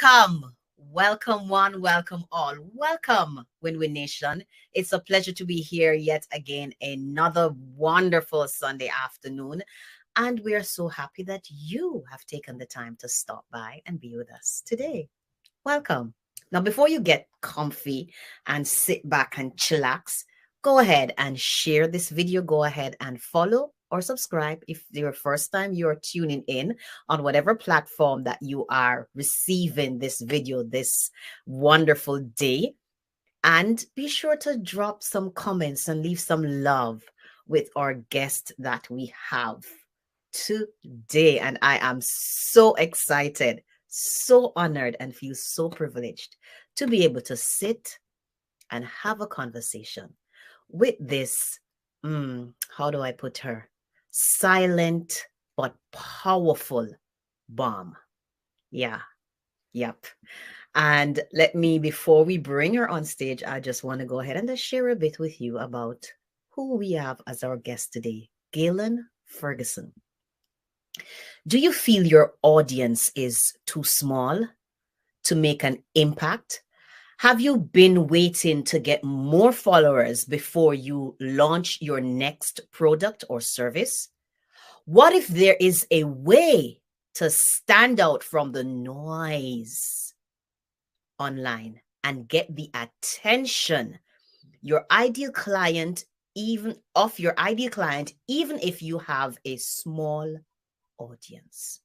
Welcome one, welcome all. Welcome, Win-Win Nation. It's a pleasure to be here yet again, another wonderful Sunday afternoon. And we are so happy that you have taken the time to stop by and be with us today. Welcome. Now, before you get comfy and sit back and chillax, go ahead and share this video. Go ahead and follow or subscribe if your first time you're tuning in on whatever platform that you are receiving this video this wonderful day. And be sure to drop some comments and leave some love with our guest that we have today. And I am so excited, so honored, and feel so privileged to be able to sit and have a conversation with this, how do I put her? Silent but powerful bomb. Yep. And before we bring her on stage, I just want to go ahead and just share a bit with you about who we have as our guest today, Galyn Fergerson. Do you feel your audience is too small to make an impact? Have you been waiting to get more followers before you launch your next product or service? What if there is a way to stand out from the noise online and get the attention your ideal client, even if you have a small audience?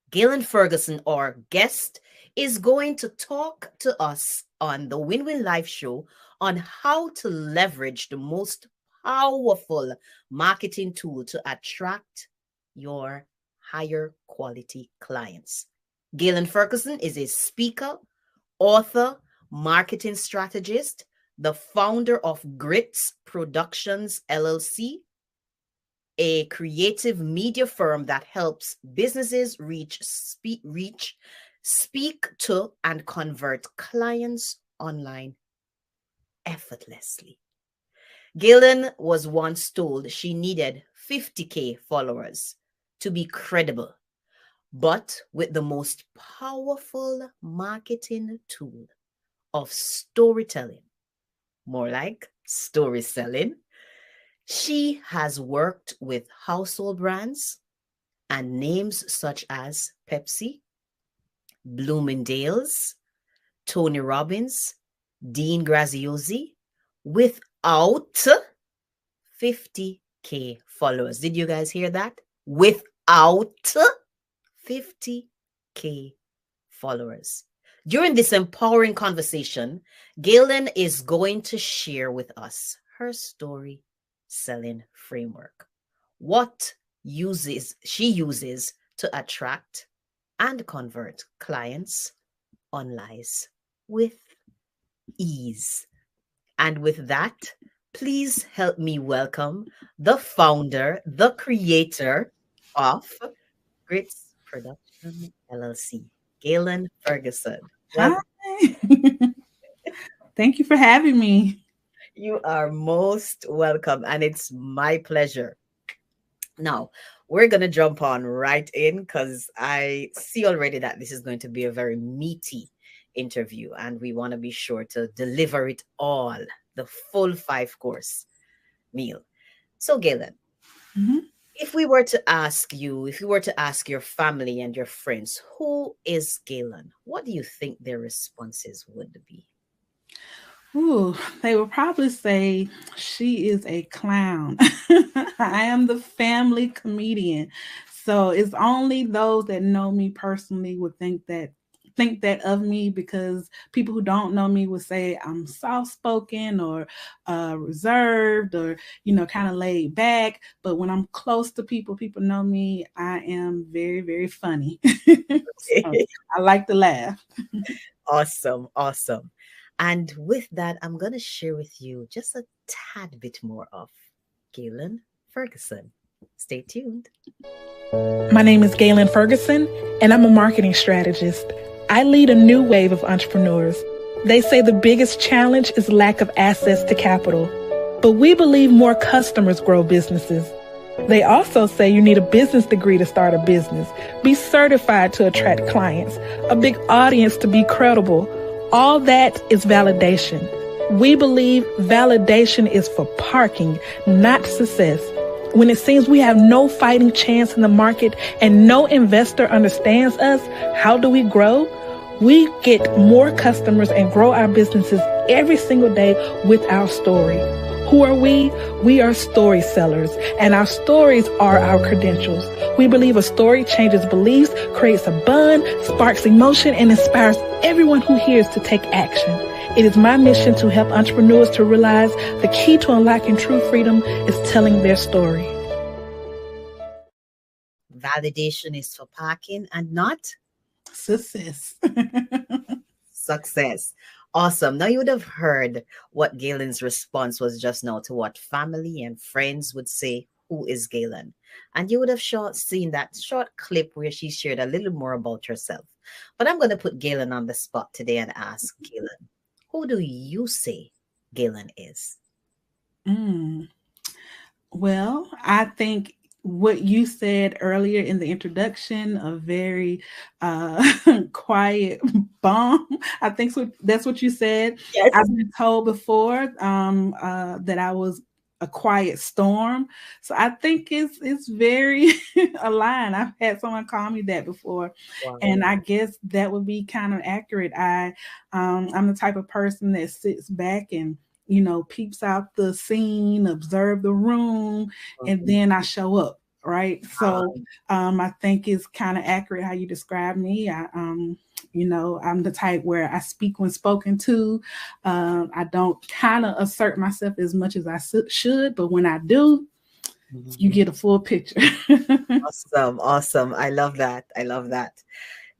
Galyn Fergerson, our guest, is going to talk to us on the Win-Win Live show on how to leverage the most powerful marketing tool to attract your higher quality clients. Galyn Fergerson is a speaker, author, marketing strategist, the founder of Grits Productions, LLC, a creative media firm that helps businesses speak to and convert clients online effortlessly. Galyn was once told she needed 50K followers to be credible, but with the most powerful marketing tool of storytelling, more like story selling, she has worked with household brands and names such as Pepsi, Bloomingdale's, Tony Robbins, Dean Graziosi, without 50K followers. Did you guys hear that? Without 50K followers. During this empowering conversation, Galyn is going to share with us her story selling framework. What she uses to attract and convert clients online with ease. And with that, please help me welcome the founder, the creator of Grits Production LLC, Galyn Fergerson. Hi. Thank you for having me. You are most welcome, and it's my pleasure. Now, we're going to jump on right in because I see already that this is going to be a very meaty interview, and we want to be sure to deliver it all, the full 5-course meal. So, Galyn, if we were to ask your family and your friends, who is Galyn, what do you think their responses would be? Ooh, they would probably say she is a clown. I am the family comedian. So it's only those that know me personally would think that of me, because people who don't know me would say I'm soft-spoken or reserved or, kind of laid back. But when I'm close to people know me, I am very, very funny. So I like to laugh. Awesome. And with that, I'm going to share with you just a tad bit more of Galyn Fergerson. Stay tuned. My name is Galyn Fergerson, and I'm a marketing strategist. I lead a new wave of entrepreneurs. They say the biggest challenge is lack of access to capital, but we believe more customers grow businesses. They also say you need a business degree to start a business, be certified to attract clients, a big audience to be credible. All that is validation. We believe validation is for parking, not success. When it seems we have no fighting chance in the market and no investor understands us, how do we grow? We get more customers and grow our businesses every single day with our story. Who are we? We are story sellers, and our stories are our credentials. We believe a story changes beliefs, creates a bond, sparks emotion, and inspires everyone who hears to take action. It is my mission to help entrepreneurs to realize the key to unlocking true freedom is telling their story. Validation is for parking and not Success. success. Awesome. Now you would have heard what Galyn's response was just now to what family and friends would say, who is Galyn? And you would have seen that short clip where she shared a little more about herself. But I'm going to put Galyn on the spot today and ask Galyn, who do you say Galyn is? Well, I think what you said earlier in the introduction, a very quiet bomb. I think that's what you said. Yes. I've been told before that I was a quiet storm. So I think it's very aligned. I've had someone call me that before. Wow. And I guess that would be kind of accurate. I'm the type of person that sits back and peeps out the scene, observe the room, and then I show up, right? So I think it's kind of accurate how you describe me. I'm the type where I speak when spoken to. I don't kind of assert myself as much as I should, but when I do, you get a full picture. Awesome. I love that.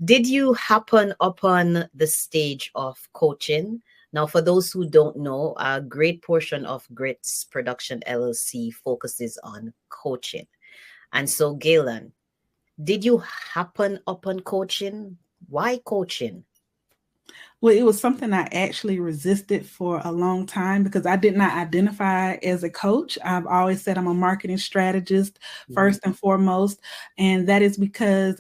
Did you happen upon the stage of coaching? Now, for those who don't know, a great portion of Grits Production LLC focuses on coaching. And so, Galyn, did you happen upon coaching? Why coaching? Well, it was something I actually resisted for a long time because I did not identify as a coach. I've always said I'm a marketing strategist first and foremost. And that is because,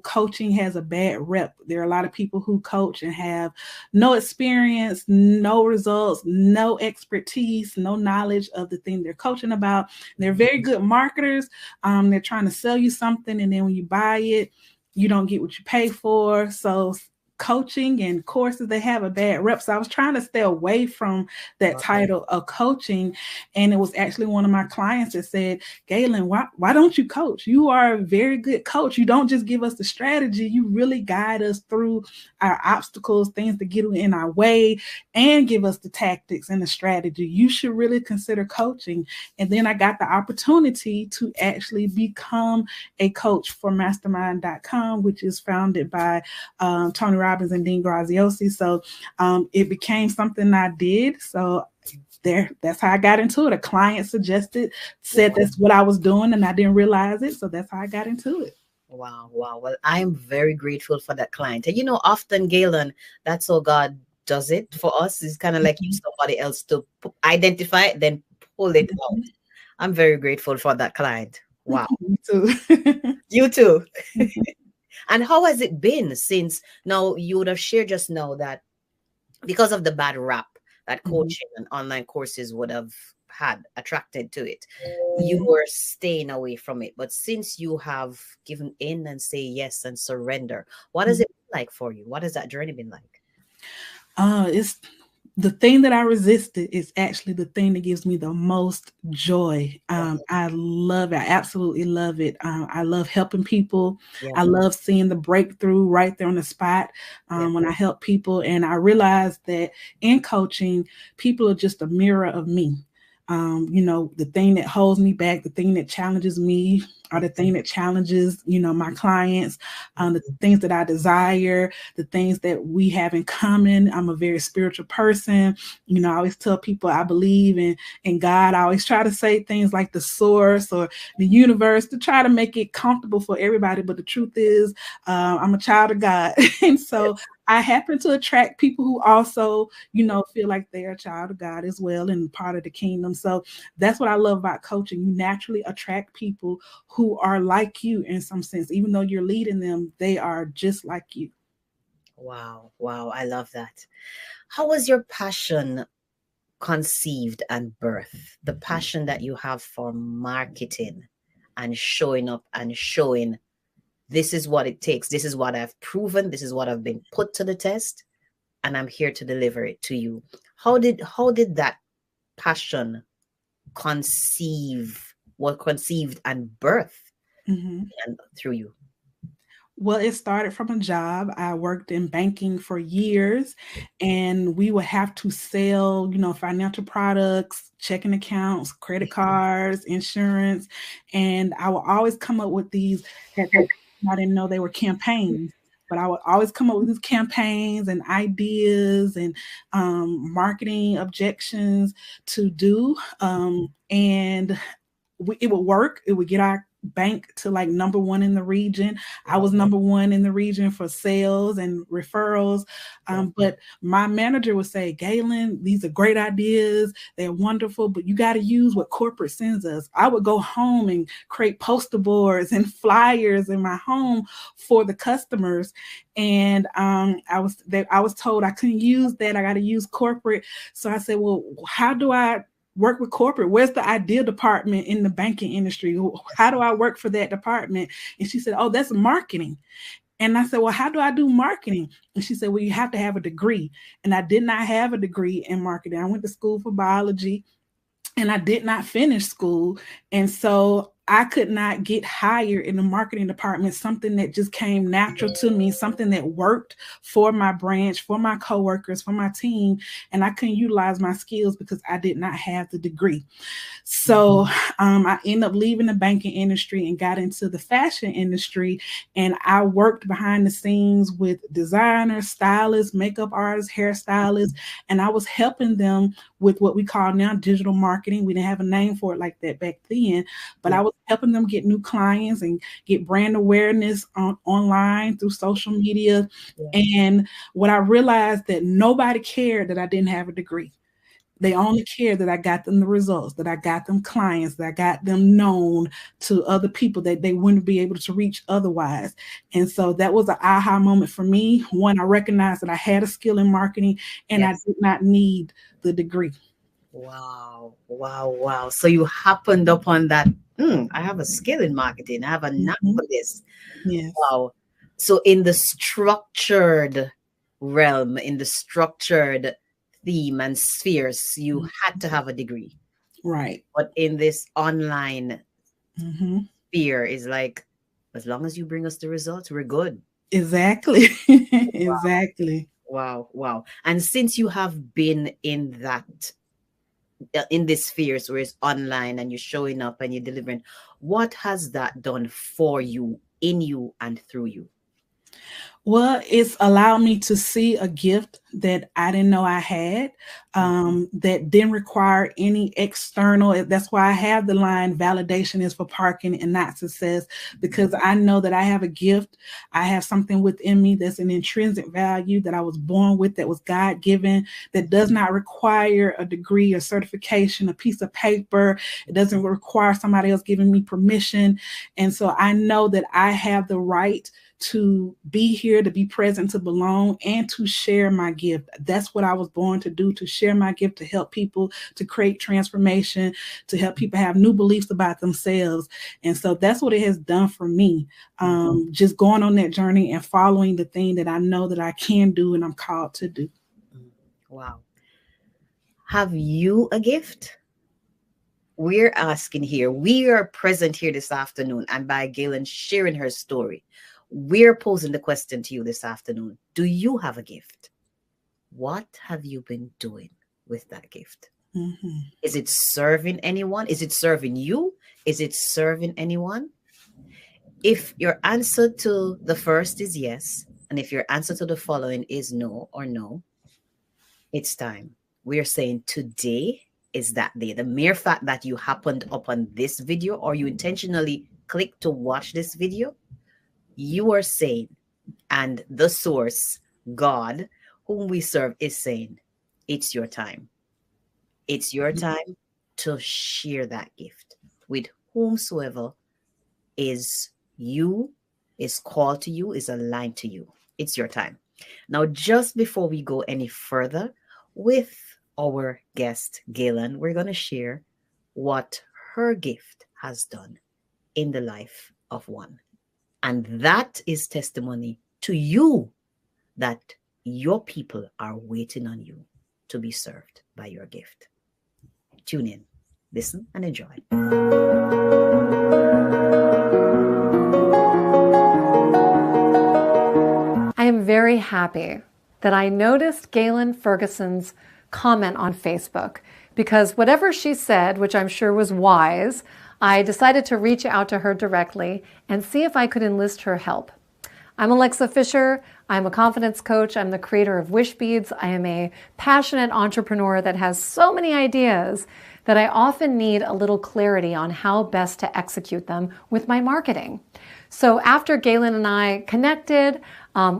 coaching has a bad rep. There are a lot of people who coach and have no experience, no results, no expertise, no knowledge of the thing they're coaching about. They're very good marketers. They're trying to sell you something. And then when you buy it, you don't get what you pay for. So coaching and courses, they have a bad rep. So I was trying to stay away from that title of coaching. And it was actually one of my clients that said, Galyn, why don't you coach? You are a very good coach. You don't just give us the strategy. You really guide us through our obstacles, things that get in our way, and give us the tactics and the strategy. You should really consider coaching. And then I got the opportunity to actually become a coach for mastermind.com, which is founded by Tony Robbins and Dean Graziosi. So it became something I did. So that's how I got into it. A client said that's what I was doing, and I didn't realize it. So that's how I got into it. Wow. Well, I'm very grateful for that client. And often, Galyn, that's how God does it for us. It's kind of like somebody else to identify it, then pull it out. I'm very grateful for that client. Wow. You too. You too. And how has it been since now? You would have shared just now that because of the bad rap that coaching and online courses would have had attracted to it, you were staying away from it. But since you have given in and say yes and surrender, what has it been like for you? What has that journey been like? It's the thing that I resisted is actually the thing that gives me the most joy. I love it. I absolutely love it. I love helping people. I love seeing the breakthrough right there on the spot when I help people. And I realized that in coaching, people are just a mirror of me. The thing that holds me back, the thing that challenges me, or the thing that challenges, my clients, the things that I desire, the things that we have in common. I'm a very spiritual person. I always tell people I believe in God. I always try to say things like the source or the universe to try to make it comfortable for everybody. But the truth is, I'm a child of God. And so I happen to attract people who also, feel like they're a child of God as well and part of the kingdom. So that's what I love about coaching. You naturally attract people who are like you in some sense. Even though you're leading them, they are just like you. Wow. Wow. I love that. How was your passion conceived and birthed? The passion that you have for marketing and showing up and showing this is what it takes. This is what I've proven. This is what I've been put to the test, and I'm here to deliver it to you. How did that passion conceived and birth and through you? Well, it started from a job. I worked in banking for years, and we would have to sell, financial products, checking accounts, credit cards, insurance. And I would always come up with these. I didn't know they were campaigns, but I would always come up with these campaigns and ideas and marketing objections to do. And it would work. It would get our bank to like number one in the region. I was number one in the region for sales and referrals. But my manager would say, Galyn, these are great ideas. They're wonderful, but you got to use what corporate sends us. I would go home and create poster boards and flyers in my home for the customers. And I was told I couldn't use that. I got to use corporate. So I said, well, how do I work with corporate? Where's the ideal department in the banking industry? How do I work for that department? And she said, oh, that's marketing. And I said, well, how do I do marketing? And she said, well, you have to have a degree. And I did not have a degree in marketing. I went to school for biology, and I did not finish school. And so I could not get hired in the marketing department, something that just came natural to me, something that worked for my branch, for my coworkers, for my team. And I couldn't utilize my skills because I did not have the degree. So I ended up leaving the banking industry and got into the fashion industry. And I worked behind the scenes with designers, stylists, makeup artists, hairstylists, and I was helping them with what we call now digital marketing. We didn't have a name for it like that back then, but I was helping them get new clients and get brand awareness online through social media. And what I realized that nobody cared that I didn't have a degree. They only cared that I got them the results, that I got them clients, that I got them known to other people that they wouldn't be able to reach otherwise. And so that was an aha moment for me. One, I recognized that I had a skill in marketing and I did not need the degree. Wow. Wow. Wow. So you happened upon that. I have a skill in marketing. I have a knack for this. Yes. Wow. So in the structured realm, in the structured theme and spheres, you had to have a degree. Right. But in this online sphere is like, as long as you bring us the results, we're good. Exactly. Exactly. Wow. Wow. And since you have been in this spheres where it's online and you're showing up and you're delivering, what has that done for you, in you, and through you? Well, it's allowed me to see a gift that I didn't know I had, that didn't require any external. That's why I have the line, validation is for parking and not success, because I know that I have a gift. I have something within me that's an intrinsic value that I was born with, that was God-given, that does not require a degree, a certification, a piece of paper. It doesn't require somebody else giving me permission. And so I know that I have the right to be here, to be present, to belong, and to share my gift. That's what I was born to do, to share my gift, to help people, to create transformation, to help people have new beliefs about themselves. And so that's what it has done for me. Just going on that journey and following the thing that I know that I can do and I'm called to do. Wow. Have you a gift? We're asking here. We are present here this afternoon, and by Galyn sharing her story, we're posing the question to you this afternoon. Do you have a gift? What have you been doing with that gift? Is it serving anyone? Is it serving you? Is it serving anyone? If your answer to the first is yes, and if your answer to the following is no or no, it's time. We're saying today is that day. The mere fact that you happened upon this video or you intentionally clicked to watch this video, you are saying, and the source God, whom we serve, is saying, it's your time. It's your time to share that gift with whomsoever is called to you, is aligned to you. It's your time. Now, just before we go any further with our guest, Galyn, we're going to share what her gift has done in the life of one. And that is testimony to you that your people are waiting on you to be served by your gift. Tune in, listen, and enjoy. I am very happy that I noticed Galyn Fergerson's comment on Facebook, because whatever she said, which I'm sure was wise, I decided to reach out to her directly and see if I could enlist her help. I'm Alexa Fisher. I'm a confidence coach. I'm the creator of Wish Beads. I am a passionate entrepreneur that has so many ideas that I often need a little clarity on how best to execute them with my marketing. So after Galyn and I connected,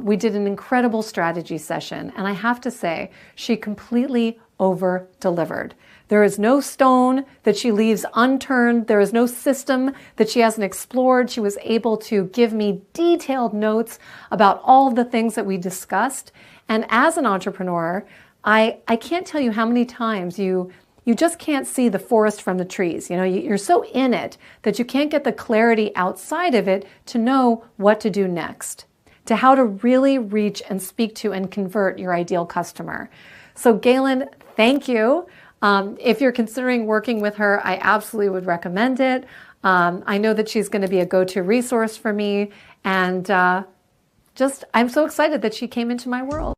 we did an incredible strategy session, and I have to say, she completely over-delivered. There is no stone that she leaves unturned. There is no system that she hasn't explored. She was able to give me detailed notes about all of the things that we discussed. And as an entrepreneur, I can't tell you how many times you just can't see the forest from the trees. You know, you're so in it that you can't get the clarity outside of it to know what to do next, to how to really reach and speak to and convert your ideal customer. So Galyn, thank you. If you're considering working with her, I absolutely would recommend it. I know that she's going to be a go-to resource for me. And I'm so excited that she came into my world.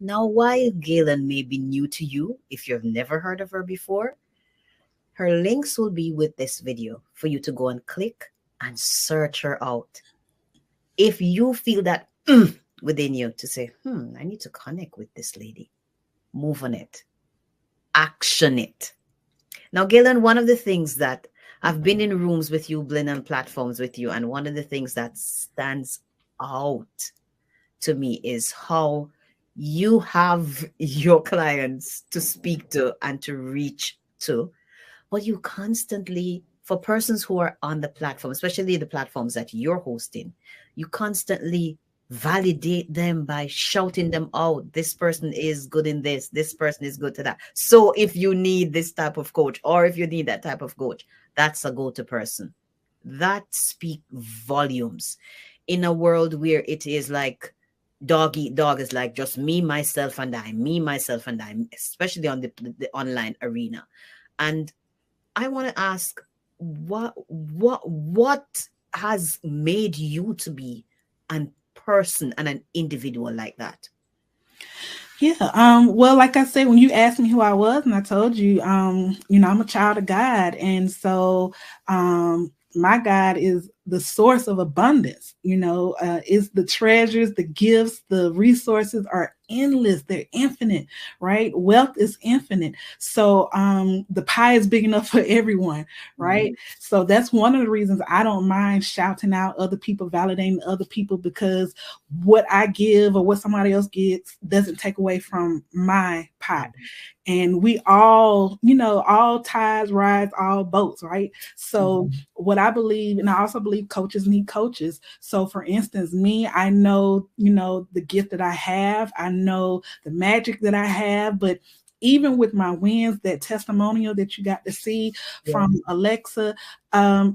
Now, while Galyn may be new to you, if you've never heard of her before, her links will be with this video for you to go and click and search her out. If you feel that within you to say, I need to connect with this lady, move on it, action it. Now, Galyn, one of the things that I've been in rooms with you, been on platforms with you, and one of the things that stands out to me is how you have your clients to speak to and to reach to, but you constantly, for persons who are on the platform, especially the platforms that you're hosting, you constantly validate them by shouting them out. This person is good in this person is good to that. So if you need this type of coach, or if you need that type of coach, that's a go-to person. That speaks volumes in a world where it is like dog eat dog, is like just me, myself, and I, especially on the online arena. And I want to ask, what has made you to be an person and an individual like that? Yeah. Well, like I said, when you asked me who I was, and I told you, I'm a child of God. And so, my God is the source of abundance, is the treasures, the gifts, the resources are endless. They're infinite, right? Wealth is infinite. So the pie is big enough for everyone, right? Mm-hmm. So that's one of the reasons I don't mind shouting out other people, validating other people, because what I give or what somebody else gets doesn't take away from my pot. And we all, all tides rise all boats, right? So what I believe, and I also believe coaches need coaches. So for instance, me, I know, the gift that I have, I know the magic that I have, but even with my wins, that testimonial that you got to see from Alexa,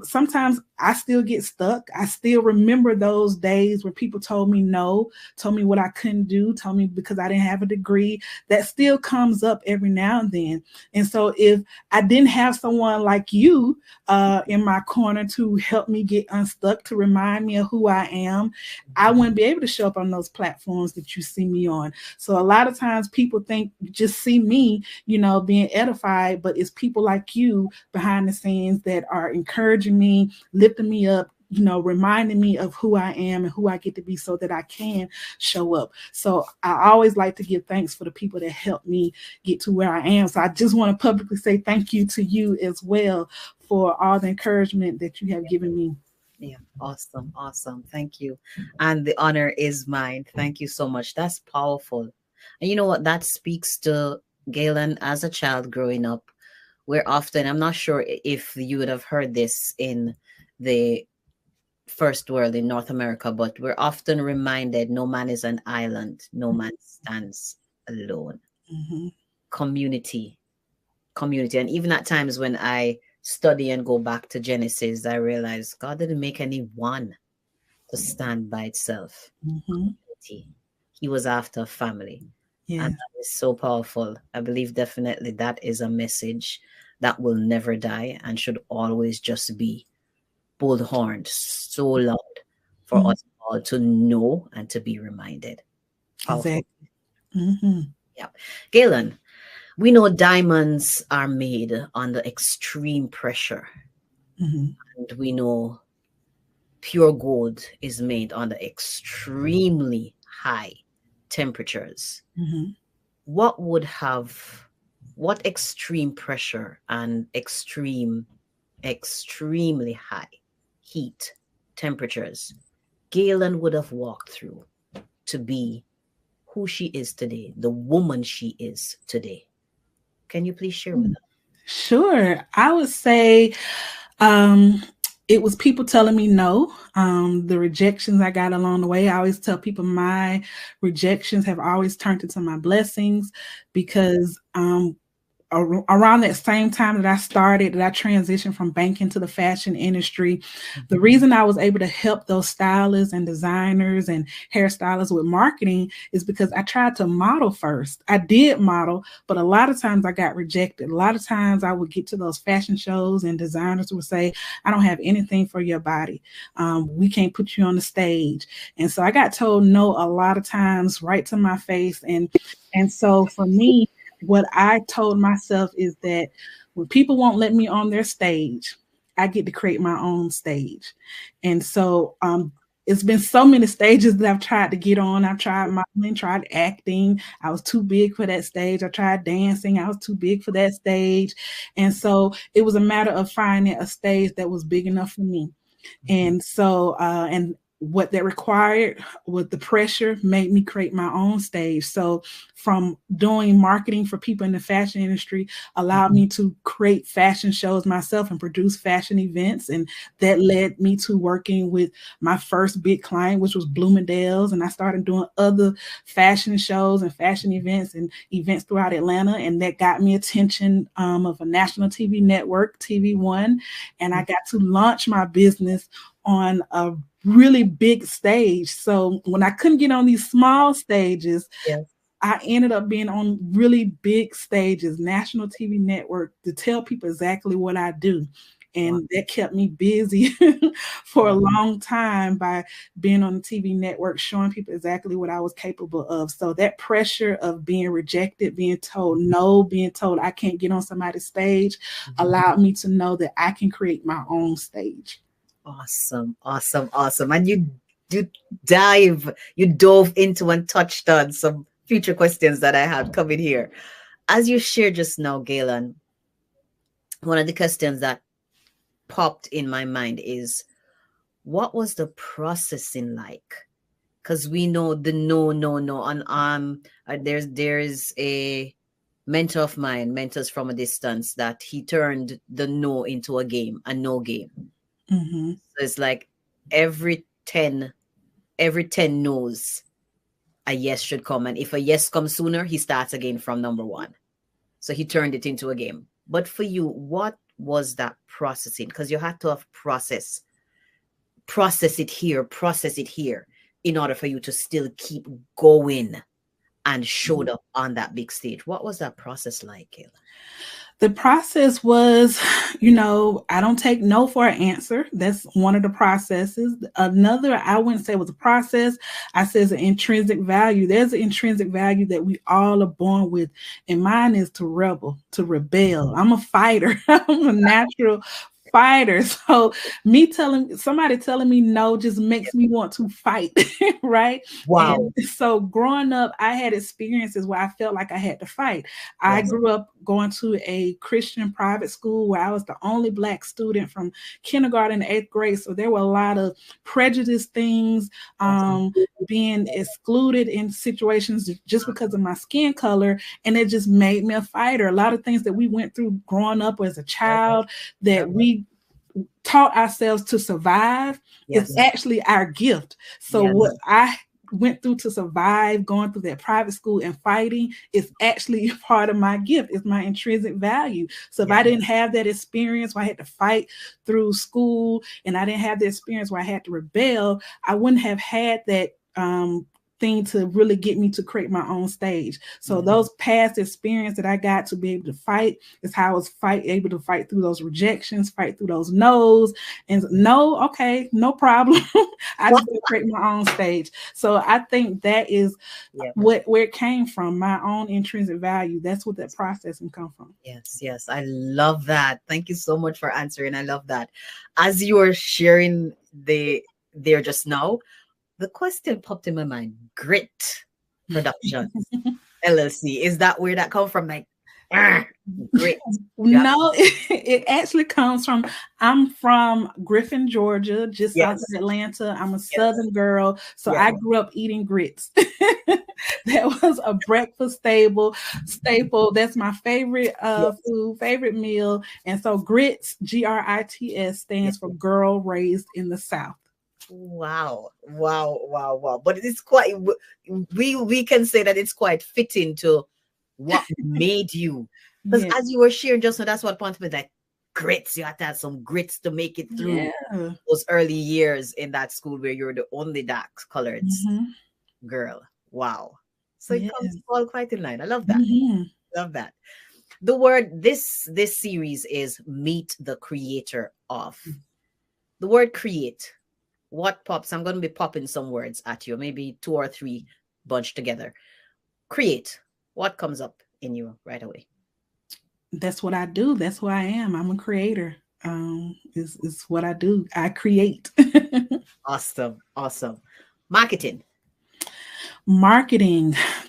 sometimes I still get stuck. I still remember those days where people told me no, told me what I couldn't do, told me because I didn't have a degree. That still comes up every now and then. And so if I didn't have someone like you in my corner to help me get unstuck, to remind me of who I am, I wouldn't be able to show up on those platforms that you see me on. So a lot of times people think you just see me, being edified, but it's people like you behind the scenes that are encouraging me, lifting me up, reminding me of who I am and who I get to be so that I can show up. So I always like to give thanks for the people that helped me get to where I am. So I just want to publicly say thank you to you as well for all the encouragement that you have given me. Yeah, awesome, awesome. Thank you. And the honor is mine. Thank you so much. That's powerful. And you know what? That speaks to Galen as a child growing up. We're often, I'm not sure if you would have heard this in the first world in North America, but we're often reminded no man is an island, no man stands alone. Mm-hmm. Community, community. And even at times when I study and go back to Genesis, I realize God didn't make any one to stand by itself. Mm-hmm. He was after family. Yeah. And that is so powerful. I believe definitely that is a message that will never die and should always just be bullhorned so loud for us all to know and to be reminded. Powerful. Exactly. Mm-hmm. Yeah. Galen, we know diamonds are made under extreme pressure. Mm-hmm. And we know pure gold is made under extremely high temperatures. Mm-hmm. What extreme pressure and extremely high heat temperatures Galen would have walked through to be who she is today, the woman she is today? Can you please share with us? Sure. I would say it was people telling me no. The rejections I got along the way. I always tell people my rejections have always turned into my blessings, because around that same time that I transitioned from banking to the fashion industry. The reason I was able to help those stylists and designers and hairstylists with marketing is because I tried to model first. I did model, but a lot of times I got rejected. A lot of times I would get to those fashion shows and designers would say, I don't have anything for your body. We can't put you on the stage. And so I got told no a lot of times, right to my face. And so for me, what I told myself is that when people won't let me on their stage, I get to create my own stage. And so it's been so many stages that I've tried to get on. I've tried modeling, tried acting. I was too big for that stage. I tried dancing. I was too big for that stage. And so it was a matter of finding a stage that was big enough for me. And so, and what that required with the pressure made me create my own stage. So from doing marketing for people in the fashion industry allowed me to create fashion shows myself and produce fashion events. And that led me to working with my first big client, which was Bloomingdale's. And I started doing other fashion shows and fashion events and events throughout Atlanta. And that got me attention of a national TV network, TV One. And I got to launch my business on a really big stage. So when I couldn't get on these small stages, Yes. I ended up being on really big stages, national TV network, to tell people exactly what I do. And that kept me busy for a long time by being on the TV network, showing people exactly what I was capable of. So that pressure of being rejected, being told no, being told I can't get on somebody's stage allowed me to know that I can create my own stage. Awesome, awesome, awesome. And you dove into and touched on some future questions that I had coming here. As you shared just now, Galen, one of the questions that popped in my mind is, what was the processing like? Because we know the no. And there's a mentor of mine, mentors from a distance, that he turned the no into a game, a no game. Mm-hmm. So it's like every 10 no's, a yes should come. And if a yes comes sooner, he starts again from number one. So he turned it into a game. But for you, what was that processing? Because you had to have process it here in order for you to still keep going and showed up on that big stage. What was that process like, Kayla? The process was, I don't take no for an answer. That's one of the processes. Another, I wouldn't say was a process. I say it's an intrinsic value. There's an intrinsic value that we all are born with. And mine is to rebel, to rebel. I'm a fighter. I'm a natural fighter. So somebody telling me no just makes me want to fight, right? Wow. And so growing up, I had experiences where I felt like I had to fight. I Yes. grew up going to a Christian private school where I was the only Black student from kindergarten to 8th grade. So there were a lot of prejudice things, being excluded in situations just because of my skin color. And it just made me a fighter. A lot of things that we went through growing up as a child that we taught ourselves to survive is actually our gift. So what I went through to survive, going through that private school and fighting, is actually part of my gift. It's my intrinsic value. So if I didn't have that experience where I had to fight through school, and I didn't have the experience where I had to rebel, I wouldn't have had that thing to really get me to create my own stage. So those past experience that I got to be able to fight is how I was able to fight through those rejections, fight through those no's, and no, okay, no problem. I just create my own stage. So I think that is where it came from, my own intrinsic value. That's what that processing come from. Yes. I love that. Thank you so much for answering. I love that. As you were sharing there just now, the question popped in my mind. Grit Productions, LLC. Is that where that come from? Like, grit. No, it actually comes from, I'm from Griffin, Georgia, just south of Atlanta. I'm a Southern girl. So I grew up eating grits. That was a breakfast staple. That's my favorite food, favorite meal. And so grits, GRITS, stands for girl raised in the South. Wow. But it is quite, we can say that it's quite fitting to what made you. Because as you were sharing just now, that's what prompted me, like grits. You have to have some grits to make it through those early years in that school where you're the only dark colored girl. Wow. So it comes all quite in line. I love that. Love that. The word, this series is meet the creator of. The word create. What pops? I'm going to be popping some words at you, maybe 2 or 3 bunched together. Create. What comes up in you right away? That's what I do. That's who I am. I'm a creator. Is what I do. I create. Awesome. Marketing.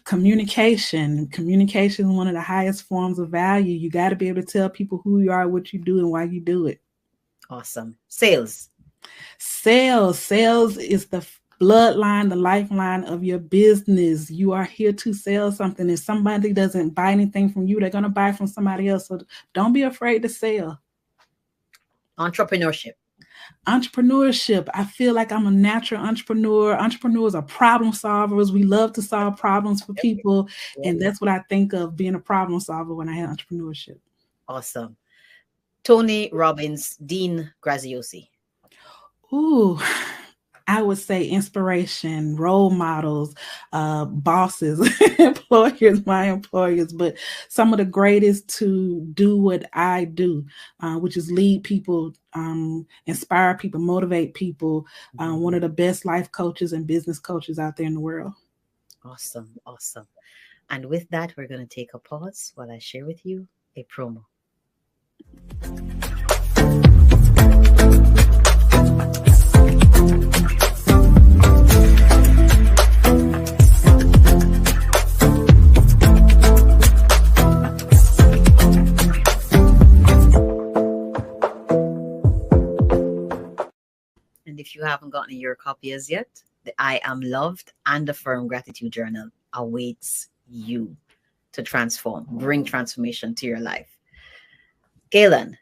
Communication. Communication is one of the highest forms of value. You got to be able to tell people who you are, what you do, and why you do it. Awesome. Sales is the bloodline, the lifeline of your business. You are here to sell something. If somebody doesn't buy anything from you, they're going to buy from somebody else. So don't be afraid to sell. Entrepreneurship. I feel like I'm a natural entrepreneur. Entrepreneurs are problem solvers. We love to solve problems for people. And that's what I think of, being a problem solver when I have entrepreneurship. Awesome. Tony Robbins, Dean Graziosi. Ooh, I would say inspiration, role models, bosses, my employers, but some of the greatest to do what I do, which is lead people, inspire people, motivate people. One of the best life coaches and business coaches out there in the world. Awesome. And with that, we're going to take a pause while I share with you a promo. And if you haven't gotten your copy as yet, the I Am Loved and the Firm Gratitude Journal awaits you to bring transformation to your life. Galyn.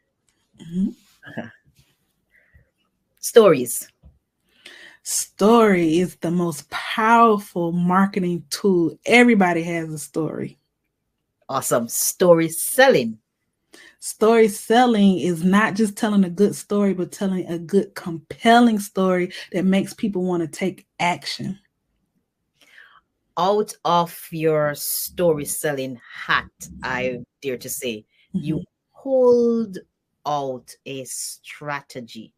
Stories. Story is the most powerful marketing tool. Everybody has a story. Awesome. Story selling. Story selling is not just telling a good story, but telling a good, compelling story that makes people want to take action. Out of your story selling hat, I dare to say, you hold out a strategy,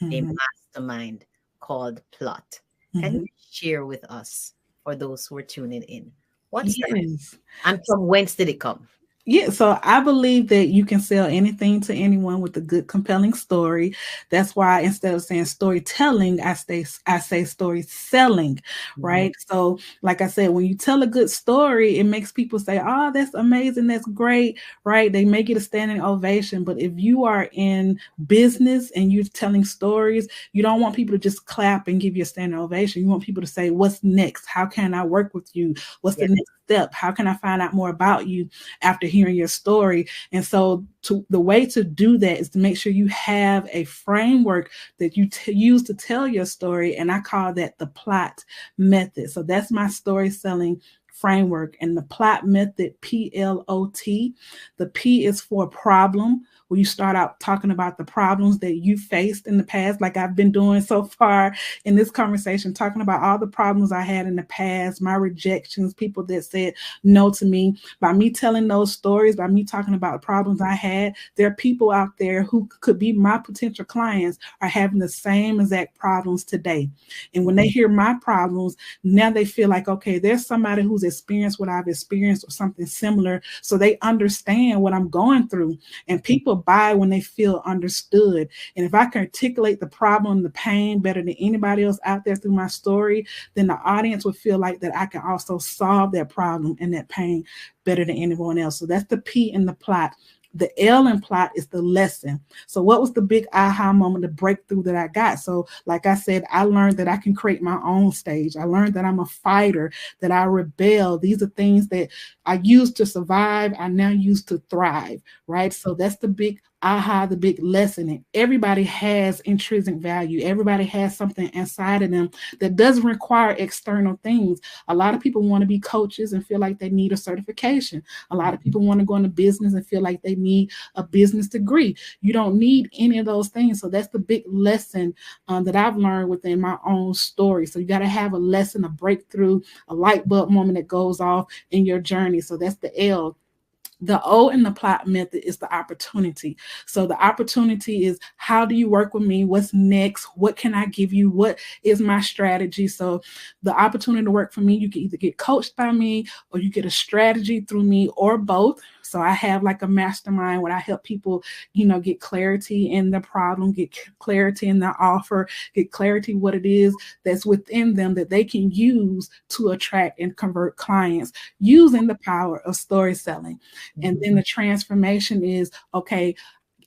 a mastermind called Plot. Can you share with us, for those who are tuning in, what's that? And from whence did it come? Yeah, so I believe that you can sell anything to anyone with a good, compelling story. That's why instead of saying storytelling, I say story selling, right? So, like I said, when you tell a good story, it makes people say, "Oh, that's amazing, that's great," right? They make it a standing ovation. But if you are in business and you're telling stories, you don't want people to just clap and give you a standing ovation. You want people to say, "What's next? How can I work with you? What's the next step? How can I find out more about you after hearing your story?" And so the way to do that is to make sure you have a framework that you use to tell your story. And I call that the plot method. So that's my story selling framework. And the plot method, PLOT, the P is for problem, where you start out talking about the problems that you faced in the past, like I've been doing so far in this conversation, talking about all the problems I had in the past, my rejections, people that said no to me. By me telling those stories, by me talking about problems I had, there are people out there who could be my potential clients are having the same exact problems today. And when they hear my problems, now they feel like, okay, there's somebody who's experienced what I've experienced or something similar. So they understand what I'm going through. And people buy when they feel understood. And if I can articulate the problem, the pain better than anybody else out there through my story, then the audience will feel like that I can also solve that problem and that pain better than anyone else. So that's the P in the plot. The L in plot is the lesson. So what was the big aha moment, the breakthrough that I got? So like I said, I learned that I can create my own stage. I learned that I'm a fighter, that I rebel. These are things that I used to survive. I now use to thrive, right? So that's the big aha, the big lesson. And everybody has intrinsic value. Everybody has something inside of them that doesn't require external things. A lot of people want to be coaches and feel like they need a certification. A lot of people want to go into business and feel like they need a business degree. You don't need any of those things. So that's the big lesson that I've learned within my own story. So you got to have a lesson, a breakthrough, a light bulb moment that goes off in your journey. So that's the L. The O in the plot method is the opportunity. So the opportunity is, how do you work with me? What's next? What can I give you? What is my strategy? So the opportunity to work for me, you can either get coached by me or you get a strategy through me or both. So I have like a mastermind where I help people, get clarity in the problem, get clarity in the offer, get clarity what it is that's within them that they can use to attract and convert clients using the power of story selling. And then the transformation is, okay,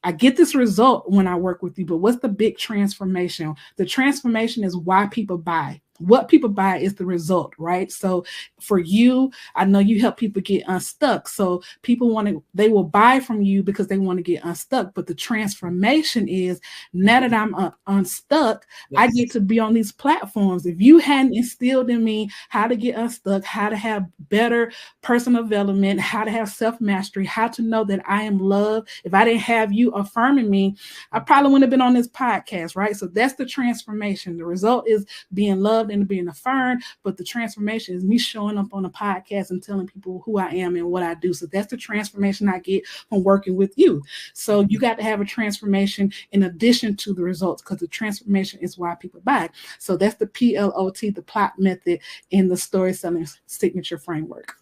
I get this result when I work with you, but what's the big transformation? The transformation is why people buy. What people buy is the result, right? So for you, I know you help people get unstuck. So people they will buy from you because they want to get unstuck. But the transformation is, now that I'm unstuck, I get to be on these platforms. If you hadn't instilled in me how to get unstuck, how to have better personal development, how to have self-mastery, how to know that I am loved, if I didn't have you affirming me, I probably wouldn't have been on this podcast, right? So that's the transformation. The result is being loved and being affirmed, but the transformation is me showing up on a podcast and telling people who I am and what I do. So that's the transformation I get from working with you. So you got to have a transformation in addition to the results, because the transformation is why people buy. So that's the PLOT, the plot method in the story selling signature framework.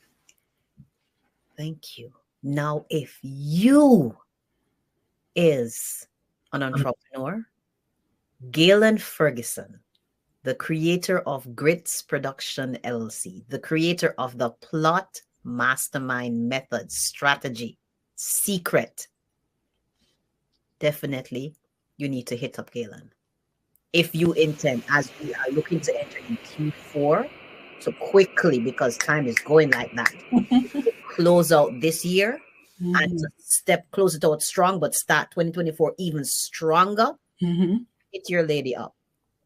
Thank you. Now, if you is an entrepreneur, Galyn Fergerson, the creator of Grits Production LLC, the creator of the Plot Mastermind Method Strategy Secret, definitely you need to hit up Galyn. If you intend, as we are looking to enter in Q4, so quickly, because time is going like that, close out this year and to close it out strong, but start 2024 even stronger. Hit your lady up.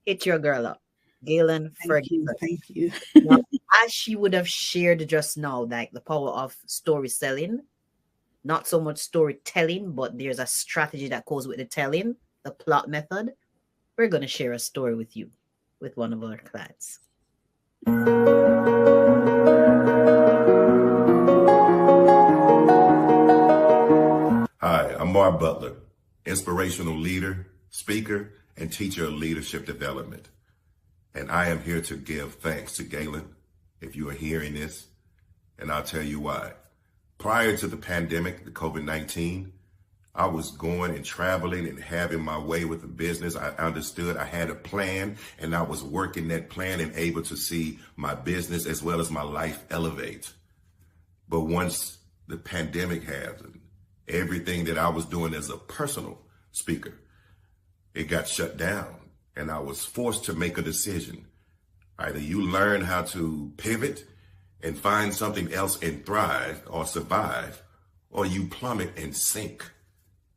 Hit your girl up. Galyn Fergerson. Thank you. Now, as she would have shared just now, like the power of story selling, not so much storytelling, but there's a strategy that goes with the telling, the plot method. We're going to share a story with you, with one of our clients. Hi, I'm Mark Butler, inspirational leader, speaker, and teacher of leadership development. And I am here to give thanks to Galyn, if you are hearing this, and I'll tell you why. Prior to the pandemic, the COVID-19, I was going and traveling and having my way with the business. I understood I had a plan, and I was working that plan and able to see my business as well as my life elevate. But once the pandemic happened, everything that I was doing as a personal speaker, it got shut down, and I was forced to make a decision. Either you learn how to pivot and find something else and thrive or survive, or you plummet and sink.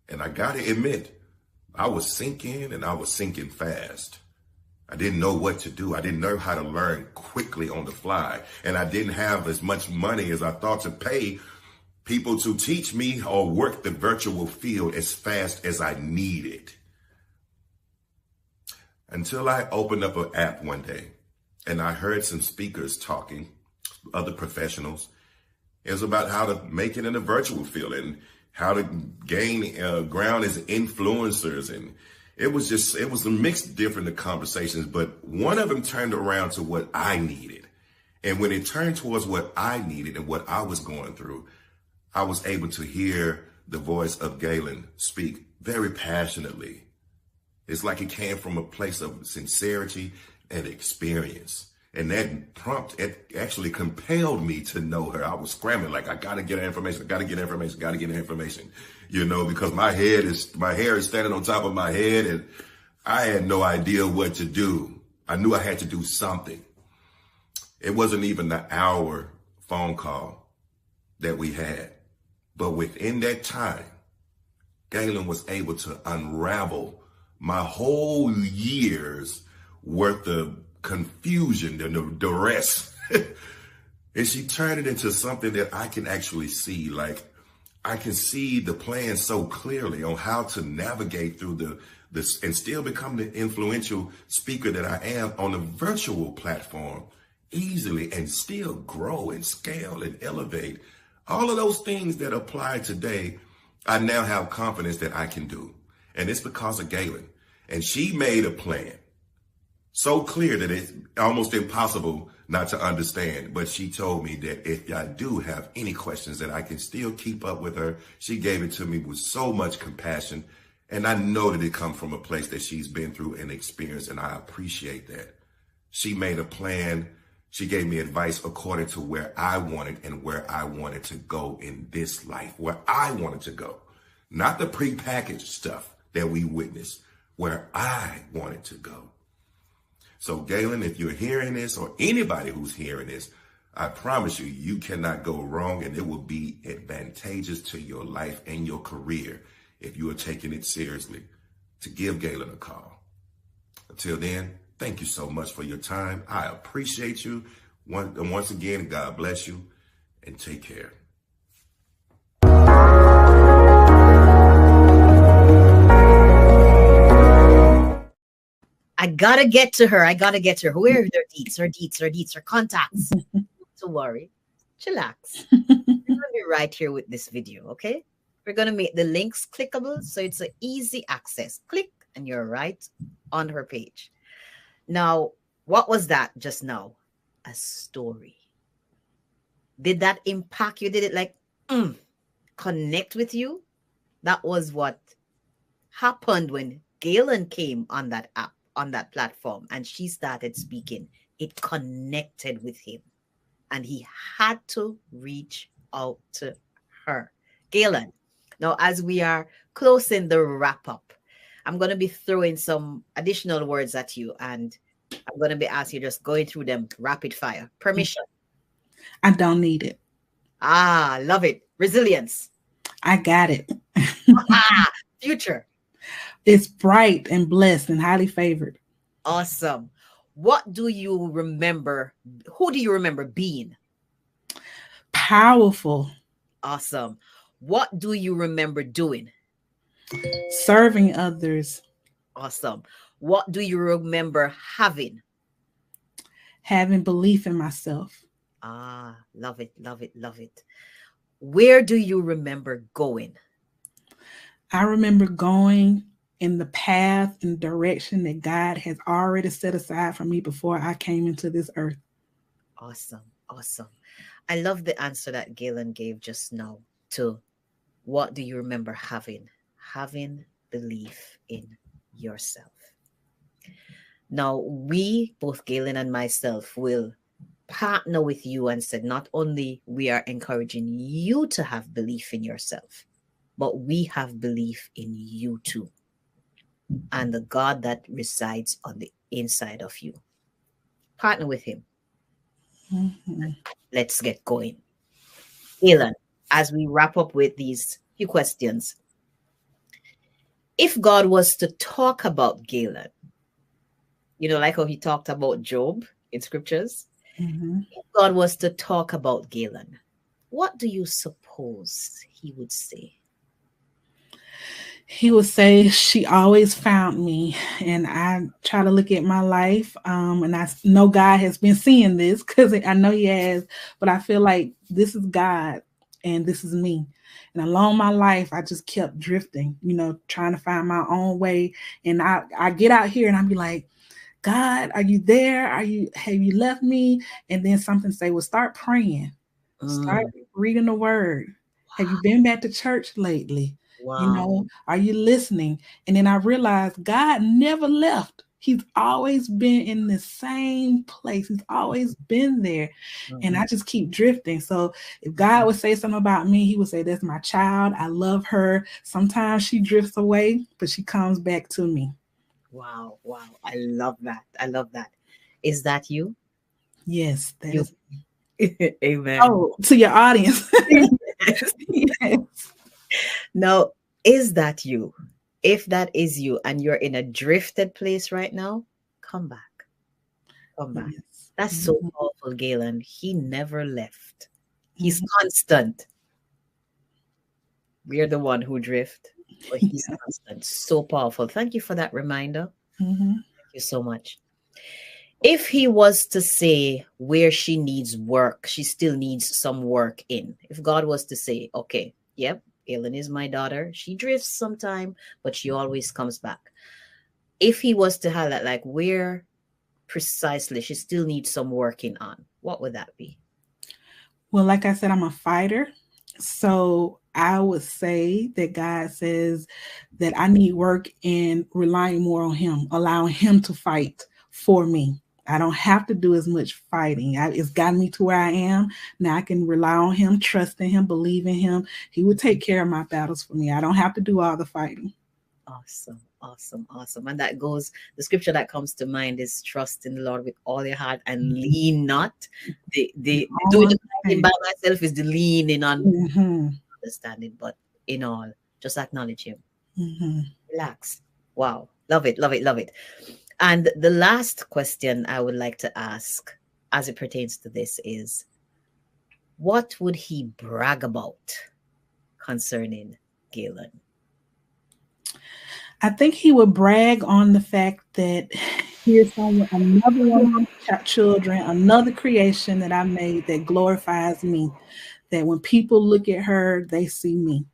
And I gotta admit, I was sinking, and I was sinking fast. I didn't know what to do. I didn't know how to learn quickly on the fly. And I didn't have as much money as I thought to pay people to teach me or work the virtual field as fast as I needed. Until I opened up an app one day and I heard some speakers talking, other professionals. It was about how to make it in the virtual field and how to gain ground as influencers. And it was a mixed different conversations, but one of them turned around to what I needed. And when it turned towards what I needed and what I was going through, I was able to hear the voice of Galyn speak very passionately. It's like it came from a place of sincerity and experience. And that prompt, it actually compelled me to know her. I was scrambling, like, I gotta get her information, you know, because my hair is standing on top of my head, and I had no idea what to do. I knew I had to do something. It wasn't even the hour phone call that we had. But within that time, Galyn was able to unravel my whole year's worth of confusion and the duress. And she turned it into something that I can actually see. Like, I can see the plan so clearly on how to navigate through this and still become the influential speaker that I am on a virtual platform easily, and still grow and scale and elevate. All of those things that apply today, I now have confidence that I can do. And it's because of Galyn. And she made a plan so clear that it's almost impossible not to understand. But she told me that if I do have any questions, that I can still keep up with her. She gave it to me with so much compassion. And I know that it comes from a place that she's been through and experienced, and I appreciate that. She made a plan. She gave me advice according to where I wanted and where I wanted to go in this life, where I wanted to go. Not the prepackaged stuff that we witnessed, where I wanted to go. So Galyn, if you're hearing this, or anybody who's hearing this, I promise you, you cannot go wrong, and it will be advantageous to your life and your career if you are taking it seriously, to give Galyn a call. Until then, thank you so much for your time. I appreciate you. Once again, God bless you, and take care. I gotta get to her. Where are their deets, her contacts? Don't worry. Chillax. We're gonna be right here with this video, okay? We're gonna make the links clickable, so it's an easy access. Click, and you're right on her page. Now, what was that just now? A story. Did that impact you? Did it like connect with you? That was what happened when Galyn came on that app, on that platform, and she started speaking. It connected with him, and he had to reach out to her. Galyn, now as we are closing the wrap up, I'm going to be throwing some additional words at you, and I'm going to be asking you, just going through them rapid fire. Permission. I don't need it. Ah, love it. Resilience. I got it. Future. It's bright and blessed and highly favored. Awesome. What do you remember? Who do you remember being? Powerful. Awesome. What do you remember doing? Serving others. Awesome. What do you remember having? Having belief in myself. Ah, love it, love it, love it. Where do you remember going? I remember going in the path and direction that God has already set aside for me before I came into this earth. Awesome, awesome. I love the answer that Galyn gave just now to what do you remember having? Having belief in yourself. Now, we, both Galyn and myself, will partner with you and said not only we are encouraging you to have belief in yourself, but we have belief in you too, and the God that resides on the inside of you. Partner with him. Let's get going. Galyn, as we wrap up with these few questions, if God was to talk about Galyn, like how he talked about Job in scriptures, if God was to talk about Galyn, what do you suppose he would say? He would say, she always found me. And I try to look at my life. And I know God has been seeing this, because I know he has, but I feel like this is God and this is me. And along my life, I just kept drifting, trying to find my own way. And I get out here and I'd be like, God, are you there? Have you left me? And then something say, well, start praying, start reading the word. Wow. Have you been back to church lately? Wow. Are you listening? And then I realized God never left. He's always been in the same place. He's always been there. And I just keep drifting. So if God would say something about me, he would say, that's my child. I love her. Sometimes she drifts away, but she comes back to me. Wow. Wow. I love that. I love that. Is that you? Yes. That is. Amen. Oh, to your audience. Yes. Now, is that you? If that is you and you're in a drifted place right now, come back. Come back. Yes. That's so powerful, Galyn. He never left. He's constant. We're the one who drift, but he's constant. So powerful. Thank you for that reminder. Thank you so much. If he was to say where she needs work, she still needs some work in. If God was to say, okay, yep, Galyn is my daughter. She drifts sometime, but she always comes back. If he was to highlight like where precisely she still needs some working on, what would that be? Well, like I said, I'm a fighter. So I would say that God says that I need work in relying more on him, allowing him to fight for me. I don't have to do as much fighting. It's gotten me to where I am. Now I can rely on him, trust in him, believe in him. He will take care of my battles for me. I don't have to do all the fighting. Awesome, awesome, awesome. And that goes, the scripture that comes to mind is trust in the Lord with all your heart and lean not. The doing it by myself is the leaning on understanding, but in all, just acknowledge him. Relax. Wow. Love it, love it, love it. And the last question I would like to ask as it pertains to this is, what would he brag about concerning Galyn? I think he would brag on the fact that here's another one of my children, another creation that I made that glorifies me, that when people look at her, they see me.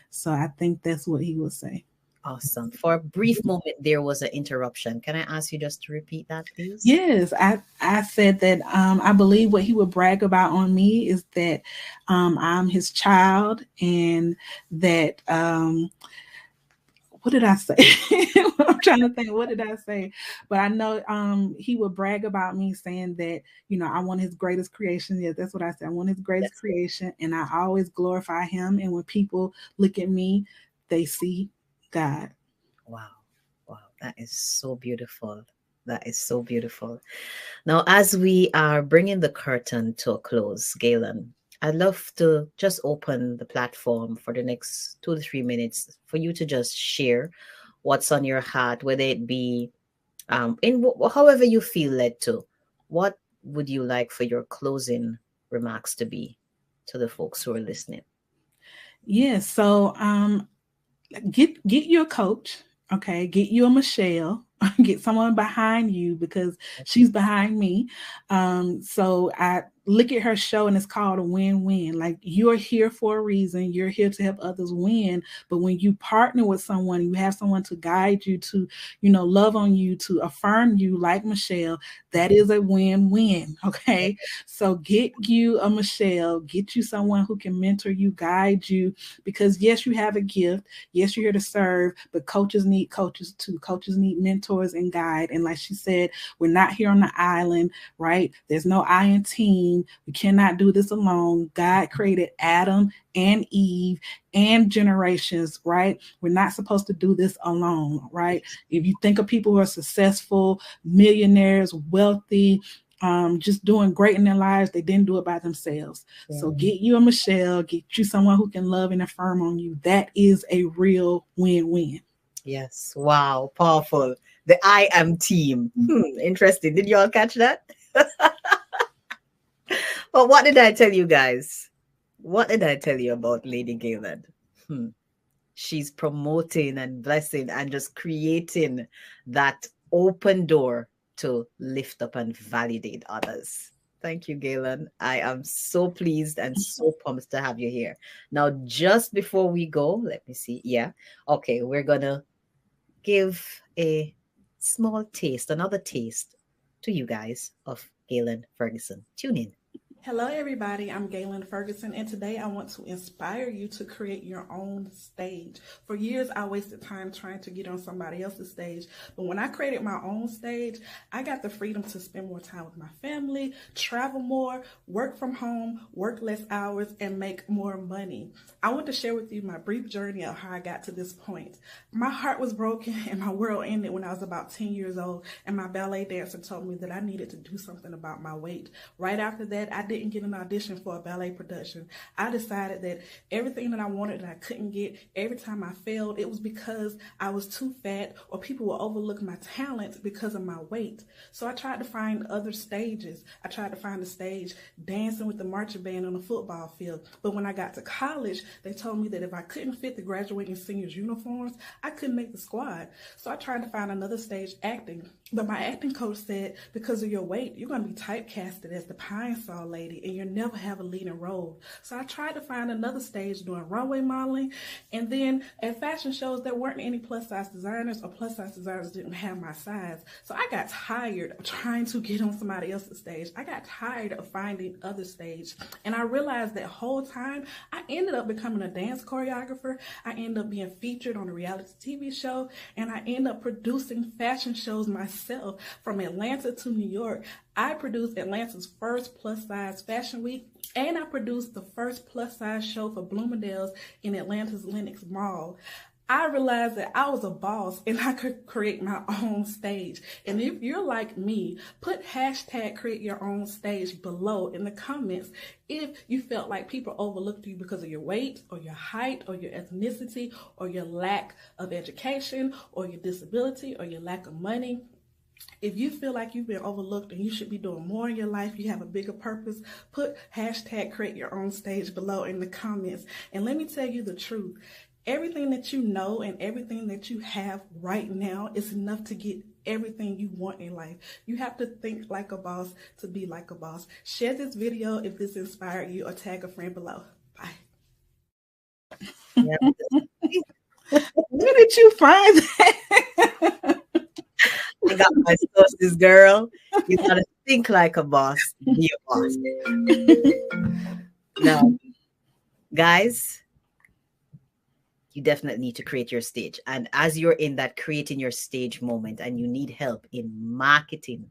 So I think that's what he would say. Awesome. For a brief moment, there was an interruption. Can I ask you just to repeat that, please? Yes, I said that I believe what he would brag about on me is that I'm his child, and that what did I say? I'm trying to think, what did I say? But I know he would brag about me saying that, I want his greatest creation. Yes, that's what I said. I want his greatest creation, and I always glorify him. And when people look at me, they see God. Wow. Wow. That is so beautiful. That is so beautiful. Now, as we are bringing the curtain to a close, Galyn, I'd love to just open the platform for the next 2 to 3 minutes for you to just share what's on your heart, whether it be however you feel led to. What would you like for your closing remarks to be to the folks who are listening? Yeah, so get you a coach, okay? Get you a Michelle, get someone behind you, because she's behind me. So look at her show, and it's called a win-win. Like, you're here for a reason. You're here to help others win. But when you partner with someone, you have someone to guide you, to, love on you, to affirm you, like Michelle, that is a win-win. Okay. So get you a Michelle, get you someone who can mentor you, guide you, because yes, you have a gift. Yes, you're here to serve, but coaches need coaches too. Coaches need mentors and guide. And like she said, we're not here on the island, right? There's no I in team. We cannot do this alone. God created Adam and Eve and generations, right? We're not supposed to do this alone, right? If you think of people who are successful, millionaires, wealthy, just doing great in their lives, they didn't do it by themselves. So get you a Michelle, get you someone who can love and affirm on you. That is a real win-win. Yes. Wow. Powerful. The I am team. Interesting. Did you all catch that? Well, what did I tell you guys? What did I tell you about Lady Galyn? She's promoting and blessing and just creating that open door to lift up and validate others. Thank you, Galyn. I am so pleased and so pumped to have you here. Now, just before we go, let me see. Yeah. Okay. We're going to give a small taste, another taste to you guys of Galyn Fergerson. Tune in. Hello, everybody. I'm Galyn Fergerson, and today I want to inspire you to create your own stage. For years, I wasted time trying to get on somebody else's stage, but when I created my own stage, I got the freedom to spend more time with my family, travel more, work from home, work less hours, and make more money. I want to share with you my brief journey of how I got to this point. My heart was broken and my world ended when I was about 10 years old, and my ballet dancer told me that I needed to do something about my weight. Right after that, I didn't get an audition for a ballet production. I decided that everything that I wanted that I couldn't get, every time I failed, it was because I was too fat, or people would overlook my talents because of my weight. So I tried to find other stages. I tried to find a stage dancing with the marching band on a football field. But when I got to college, they told me that if I couldn't fit the graduating seniors' uniforms, I couldn't make the squad. So I tried to find another stage acting. But my acting coach said, because of your weight, you're going to be typecasted as the Pine Saw lady, and you'll never have a leading role. So I tried to find another stage doing runway modeling. And then at fashion shows, there weren't any plus-size designers, or plus-size designers didn't have my size. So I got tired of trying to get on somebody else's stage. I got tired of finding other stage. And I realized that whole time, I ended up becoming a dance choreographer. I ended up being featured on a reality TV show. And I ended up producing fashion shows myself. From Atlanta to New York. I produced Atlanta's first plus-size fashion week, and I produced the first plus-size show for Bloomingdale's in Atlanta's Lenox Mall. I realized that I was a boss and I could create my own stage. And if you're like me, put hashtag create your own stage below in the comments if you felt like people overlooked you because of your weight, or your height, or your ethnicity, or your lack of education, or your disability, or your lack of money. If you feel like you've been overlooked and you should be doing more in your life, you have a bigger purpose, put hashtag create your own stage below in the comments. And let me tell you the truth. Everything that you know and everything that you have right now is enough to get everything you want in life. You have to think like a boss to be like a boss. Share this video if this inspired you, or tag a friend below. Bye. Where did you find that? I got my sources, girl. You gotta think like a boss, be a boss. Now, guys, you definitely need to create your stage. And as you're in that creating your stage moment, and you need help in marketing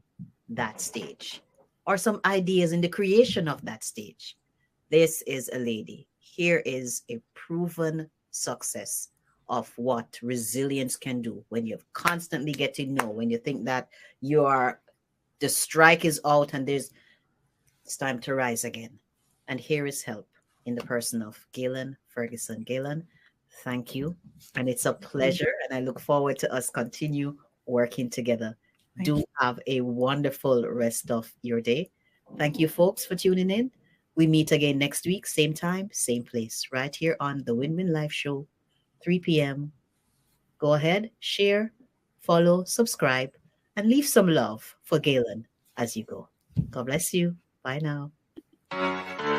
that stage, or some ideas in the creation of that stage, this is a lady. Here is a proven success of what resilience can do when you're constantly getting no, when you think that the strike is out and it's time to rise again. And here is help in the person of Galyn Fergerson. Galyn, thank you. And it's a pleasure. And I look forward to us continue working together. Do have a wonderful rest of your day. Thank you, folks, for tuning in. We meet again next week, same time, same place, right here on the Win-Win Live Show, 3 p.m. Go ahead, share, follow, subscribe, and leave some love for Galyn as you go. God bless you. Bye now. you.